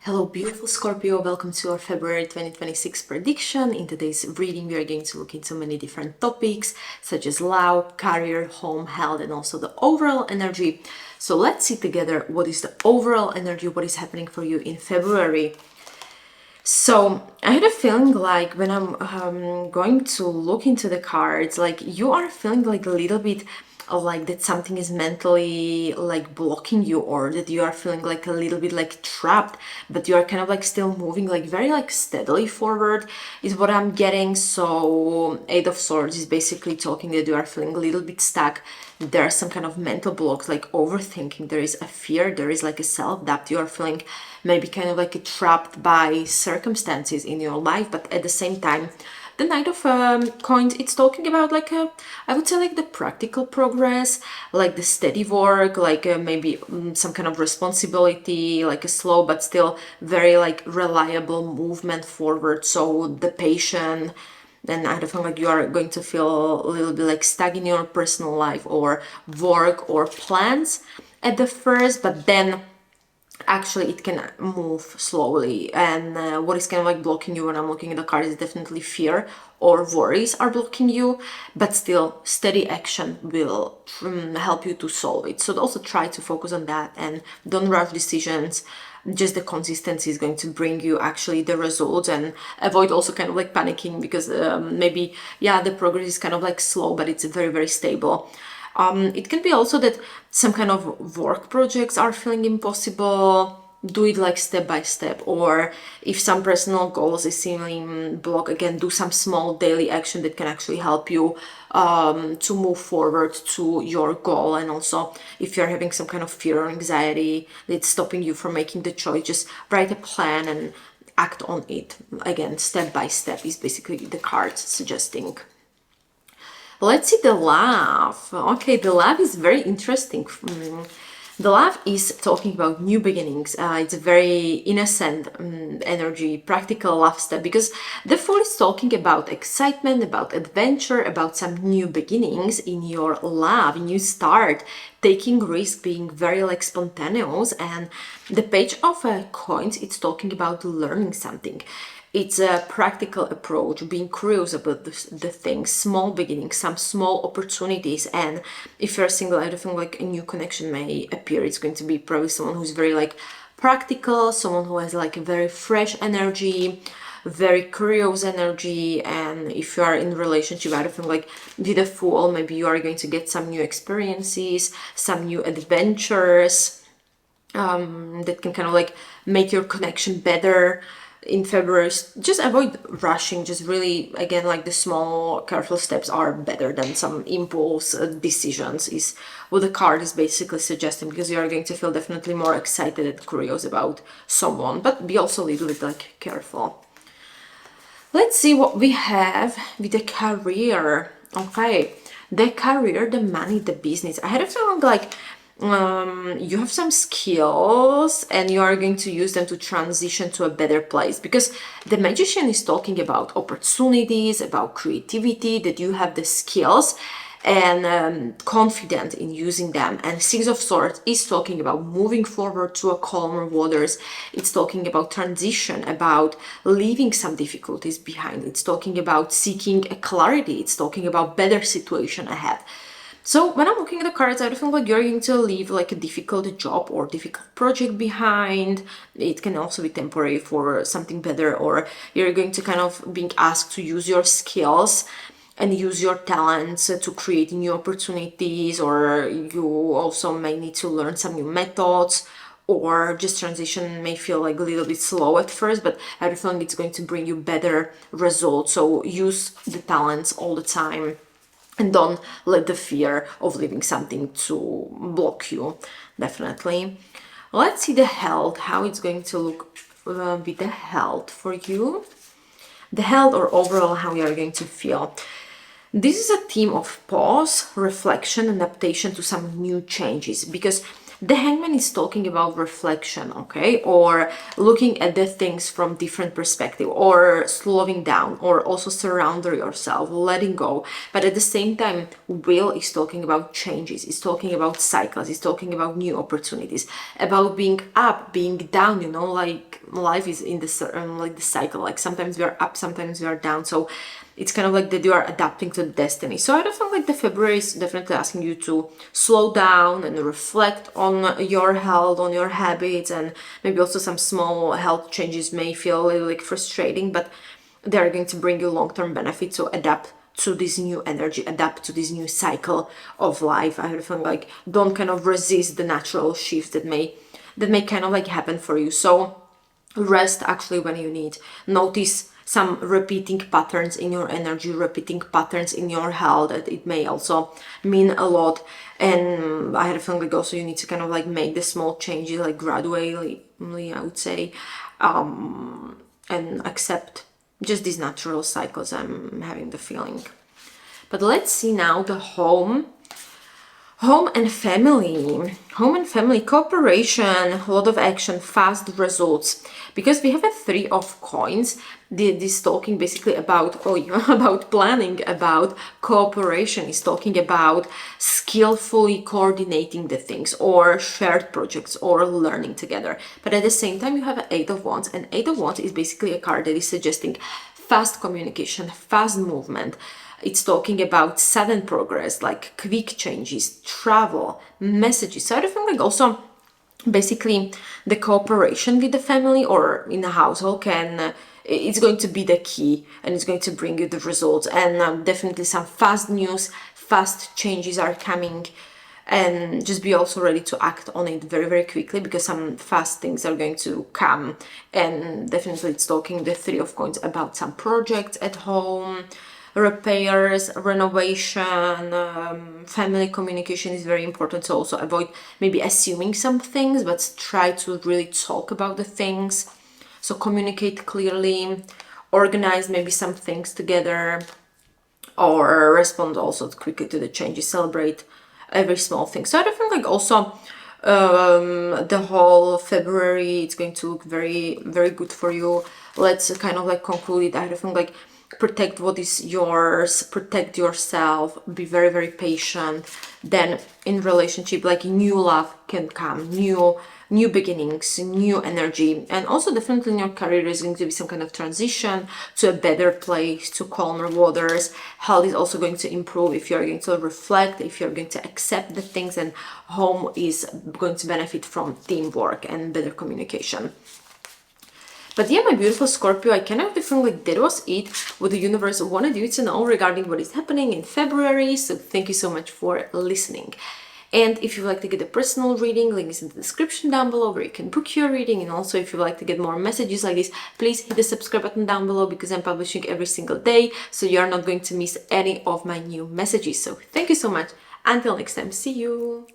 Hello, beautiful Scorpio. Welcome to our February 2026 prediction. In today's reading, we are going to look into many different topics such as love, career, home, health, and also the overall energy. So let's see together what is the overall energy, what is happening for you in February. So I had a feeling like when I'm going to look into the cards, like you are feeling like a little bit like that something is mentally like blocking you, or that you are feeling like a little bit like trapped, but you are kind of like still moving like very like steadily forward is what I'm getting. So Eight of Swords is basically talking that you are feeling a little bit stuck. There are some kind of mental blocks like overthinking, there is a fear, there is like a self-doubt, you are feeling maybe kind of like trapped by circumstances in your life. But at the same time, the Knight of Coins, it's talking about like I would say like the practical progress, like the steady work, like maybe some kind of responsibility, like a slow but still very like reliable movement forward. So the patient, then I don't feel like you are going to feel a little bit like stuck in your personal life or work or plans at the first, but then actually it can move slowly. And what is kind of like blocking you when I'm looking at the card is definitely fear or worries are blocking you, but still steady action will help you to solve it. So also try to focus on that and don't rush decisions. Just the consistency is going to bring you actually the results, and avoid also kind of like panicking because maybe the progress is kind of like slow, but it's very very stable. It can be also that some kind of work projects are feeling impossible. Do it like step by step, or if some personal goals is seeming blocked, again, do some small daily action that can actually help you to move forward to your goal. And also, if you're having some kind of fear or anxiety that's stopping you from making the choice, just write a plan and act on it. Again, step by step is basically the cards suggesting. Let's see the love. Okay, the love is very interesting. The love is talking about new beginnings. It's a very innocent energy, practical love step, because the Fool is talking about excitement, about adventure, about some new beginnings in your love, new start, taking risk, being very like spontaneous. And the Page of Coins, it's talking about learning something. It's a practical approach, being curious about the things, small beginnings, some small opportunities. And if you're single, I don't think like a new connection may appear. It's going to be probably someone who's very like practical, someone who has like a very fresh energy, very curious energy. And if you are in a relationship, I don't think like with a Fool, maybe you are going to get some new experiences, some new adventures that can kind of like make your connection better in February. Just avoid rushing. Just really, again, like the small, careful steps are better than some impulse decisions, is what the card is basically suggesting, because you are going to feel definitely more excited and curious about someone, but be also a little bit like careful. Let's see what we have with the career. Okay, the career, the money, the business. I had a feeling like you have some skills and you are going to use them to transition to a better place, because the Magician is talking about opportunities, about creativity, that you have the skills and confident in using them. And Six of Swords is talking about moving forward to a calmer waters. It's talking about transition, about leaving some difficulties behind. It's talking about seeking a clarity. It's talking about better situation ahead. So when I'm looking at the cards, I feel like you're going to leave like a difficult job or difficult project behind. It can also be temporary for something better, or you're going to kind of being asked to use your skills and use your talents to create new opportunities, or you also may need to learn some new methods, or just transition may feel like a little bit slow at first, but I feel like it's going to bring you better results. So use the talents all the time and don't let the fear of leaving something to block you. Definitely. Let's see the health, how it's going to look with the health for you. The health, or overall how you are going to feel. This is a theme of pause, reflection, and adaptation to some new changes, because the Hangman is talking about reflection, okay, or looking at the things from different perspective, or slowing down, or also surrender yourself, letting go. But at the same time, Will is talking about changes, it's talking about cycles, it's talking about new opportunities, about being up, being down, like life is in this like the cycle, like sometimes we are up, sometimes we are down, so it's kind of like that you are adapting to destiny. So I feel like the February is definitely asking you to slow down and reflect on your health, on your habits, and maybe also some small health changes may feel a little like frustrating, but they are going to bring you long-term benefits. So adapt to this new energy, adapt to this new cycle of life. I feel like don't kind of resist the natural shifts that may kind of like happen for you. So rest actually when you need. Notice some repeating patterns in your energy, repeating patterns in your health, that it may also mean a lot. And I had a feeling like also you need to kind of like make the small changes like gradually, I would say, and accept just these natural cycles. I'm having the feeling. But let's see now the home and family. Home and family, cooperation, a lot of action, fast results. Because we have a 3 of coins, this talking basically about, about planning, about cooperation, is talking about skillfully coordinating the things, or shared projects, or learning together. But at the same time, you have an 8 of Wands, and 8 of Wands is basically a card that is suggesting fast communication, fast movement. It's talking about sudden progress, like quick changes, travel, messages. So I think like also basically the cooperation with the family or in the household it's going to be the key, and it's going to bring you the results. And definitely some fast news, fast changes are coming, and just be also ready to act on it very, very quickly, because some fast things are going to come. And definitely it's talking the 3 of coins about some projects at home, repairs, renovation, family communication is very important. So also avoid maybe assuming some things, but try to really talk about the things. So communicate clearly, organize maybe some things together, or respond also quickly to the changes, celebrate every small thing. So I think like also the whole February, it's going to look very, very good for you. Let's kind of like conclude it. I think like protect what is yours, protect yourself, be very, very patient. Then in relationship, like new love can come, new beginnings, new energy. And also definitely in your career is going to be some kind of transition to a better place, to calmer waters. Health is also going to improve if you're going to reflect, if you're going to accept the things. And home is going to benefit from teamwork and better communication. But yeah, my beautiful Scorpio, I kind of feel like that was it, what the universe wanted you to know regarding what is happening in February. So thank you so much for listening. And if you'd like to get a personal reading, link is in the description down below where you can book your reading. And also if you'd like to get more messages like this, please hit the subscribe button down below, because I'm publishing every single day, so you're not going to miss any of my new messages. So thank you so much. Until next time, see you.